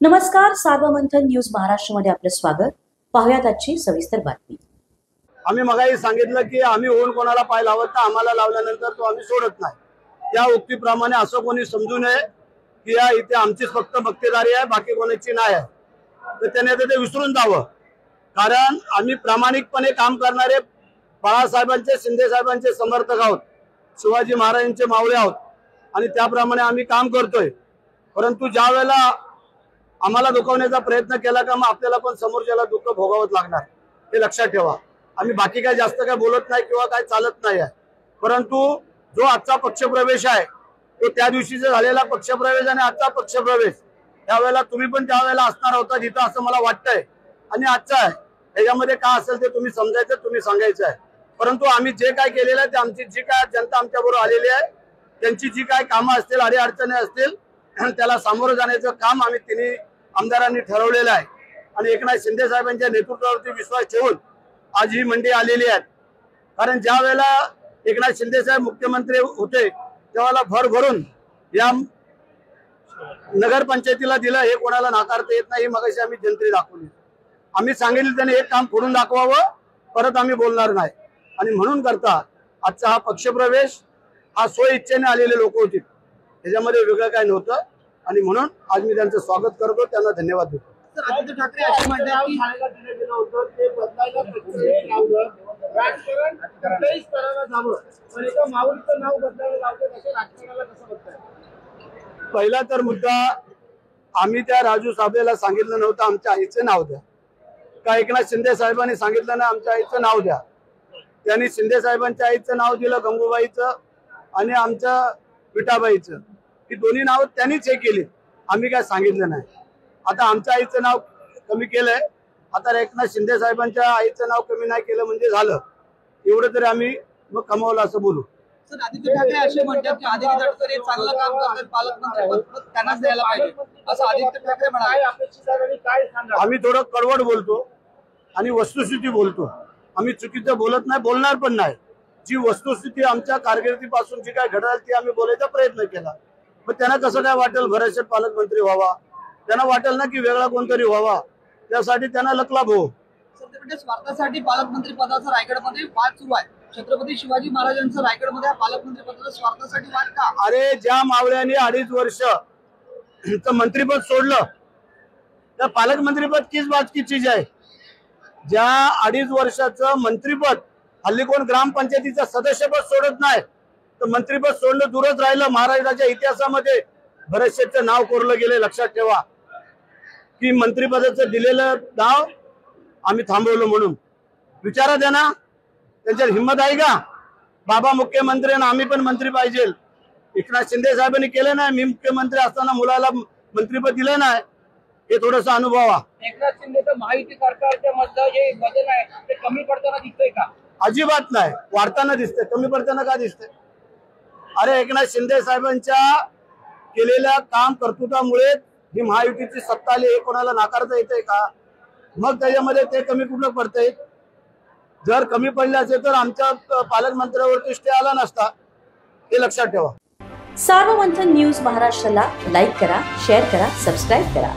नमस्कार, सार्वमंथन न्यूज महाराष्ट्रमध्ये आपलं स्वागत। पाहुयात आजची सविस्तर बातमी। आम्ही मगाही सांगितलं की आम्ही होऊन कोणाला पाय लावत नाही, आम्हाला लावल्यानंतर तो आम्ही सोडत नाही। त्या उक्तीप्रमाणे असं कोणी समजू नये की या इथे आमचीच फक्त मक्तेदारी आहे, बाकी कोणाची नाही आहे। तर त्याने ते विसरून जावं, कारण आम्ही प्रामाणिकपणे काम करणारे बाळासाहेबांचे, शिंदे साहेबांचे समर्थक आहोत, शिवाजी महाराजांचे मावळे आहोत आणि त्याप्रमाणे आम्ही काम करतोय। परंतु ज्या वेळेला आम्हाला दुखवण्याचा प्रयत्न केला का मग आपल्याला पण समोरच्याला दुःख भोगावंच लागणार, हे लक्षात ठेवा। आम्ही बाकी काय जास्त काय बोलत नाही किंवा काय चालत नाही आहे, परंतु जो आजचा पक्षप्रवेश आहे तो त्या दिवशीचा झालेला पक्षप्रवेश आणि आजचा पक्षप्रवेश त्यावेळेला तुम्ही पण त्यावेळेला असणार होता जिथं, असं मला वाटतंय। आणि आजचा आहे त्याच्यामध्ये काय असेल ते तुम्ही समजायचं, तुम्ही सांगायचं आहे। परंतु आम्ही जे काय केलेलं आहे ते आमची जी काय जनता आमच्याबरोबर आलेली आहे त्यांची जी काय कामं असतील, अडीअडचणी असतील, त्याला सामोरं जाण्याचं काम आम्ही तिन्ही आमदारांनी ठरवलेलं आहे। आणि एकनाथ शिंदे साहेबांच्या नेतृत्वावरती विश्वास ठेवून आज ही मंडळी आलेली आहेत। कारण ज्या वेळेला एकनाथ शिंदे साहेब मुख्यमंत्री होते त्यावेळेला भरभरून या नगरपंचायतीला दिलं, हे कोणाला नाकारता येत नाही। मगाशी आम्ही जनतेला दाखवली, आम्ही सांगितलं त्याने एक काम करून दाखवावं, परत आम्ही बोलणार नाही। आणि म्हणून करता आजचा हा पक्षप्रवेश हा स्वइच्छेने आलेले लोक होते, त्याच्यामध्ये वेगळं काय नव्हतं। आणि म्हणून आज मी त्यांचं स्वागत करतो, त्यांना धन्यवाद देतो। आदित्य ठाकरे असे म्हणतात की शाळेला दिलं होतं ते बदलायला लावलं, राजकारण कुठल्याही स्तराला जावं, पण एका माऊलीचं नाव बदलायला लावतं, अशा राजकारणाला कसं बघताय? पहिला तर मुद्दा, आम्ही त्या राजू साहेबाला सांगितलं नव्हतं आमच्या आईचं नाव द्या, का एकनाथ शिंदे साहेबांनी सांगितलं ना आमच्या आईचं नाव द्या। त्यांनी शिंदे साहेबांच्या आईचं नाव दिलं गंगूबाईचं आणि आमच्या विठाबाईचं, ही दोन्ही नाव त्यांनीच हे केली, आम्ही काय सांगितलं नाही। आता आमच्या आईचं नाव कमी केलंय, आता एकनाथ शिंदे साहेबांच्या आईचं नाव कमी नाही केलं म्हणजे झालं, एवढं तरी आम्ही मग कमावलं असं बोलू। सर, आदित्य ठाकरे असे म्हणतात की आदित्य ठाकरे चांगलं काम करतात, पालकमंत्री त्यांनाच द्यायला पाहिजे असं आदित्य ठाकरे म्हणाले। आम्ही थोडं कडवड बोलतो आणि वस्तुस्थिती बोलतो, आम्ही चुकीचं बोलत नाही, बोलणार पण नाही। जी वस्तुस्थिती आमच्या कारकिर्दीपासून जी काय घडली ती आम्ही बोलायचा प्रयत्न केला। मग त्यांना कसं काय वाटेल भरतशेठ पालकमंत्री व्हावा, त्यांना वाटेल ना की वेगळा कोणतरी व्हावा, त्यासाठी त्यांना लकलाभ हो। सर, स्वार्थासाठी पालकमंत्री पदाचा रायगडमध्ये वाद सुरू आहे। छत्रपती शिवाजी महाराजांचं रायगडमध्ये पालकमंत्री पदाचा स्वार्थासाठी वाद का? अरे, ज्या मावळ्याने 2.5 वर्ष मंत्रीपद सोडलं त्या पालकमंत्रीपद किस बात की चीज आहे। ज्या 2.5 वर्षाचं मंत्रीपद, हल्ली कोण ग्रामपंचायतीचं सदस्यपद सोडत नाही, तर मंत्रीपद सोडणं दूरच राहिलं। महाराष्ट्राच्या इतिहासामध्ये भरतशेठचं नाव कोरलं गेले, लक्षात ठेवा की मंत्रिपदाचं दिलेलं नाव आम्ही थांबवलं म्हणून। विचारा त्यांना, त्यांच्यात हिंमत आहे का? बाबा मुख्यमंत्री आणि आम्ही पण मंत्री पाहिजे। एकनाथ शिंदे साहेबांनी केलं नाही, मी मुख्यमंत्री असताना मुलाला मंत्रिपद दिलं नाही, हे थोडंसं अनुभवा। एकनाथ शिंदेचं माहिती सरकारच्या मधलं जे बदल आहे ते कमी पडताना दिसतंय का? अजिबात नाही, वाढताना दिसतंय, कमी पडताना का दिसतंय? अरे, एकनाथ शिंदे साहेबांच्या केलेल्या काम कर्तृत्वामुळे ही महायुतीची सत्ता आली, हे कोणाला नाकारता येते का? मग त्याच्यामध्ये ते कमी कुठलं पडतंय? जर कमी पडले असेल तर आमच्या पालकमंत्र्यावरती स्टे आला नसता, हे लक्षात ठेवा। सार्वमंथन न्यूज महाराष्ट्राला लाईक करा, शेअर करा, सबस्क्राईब करा।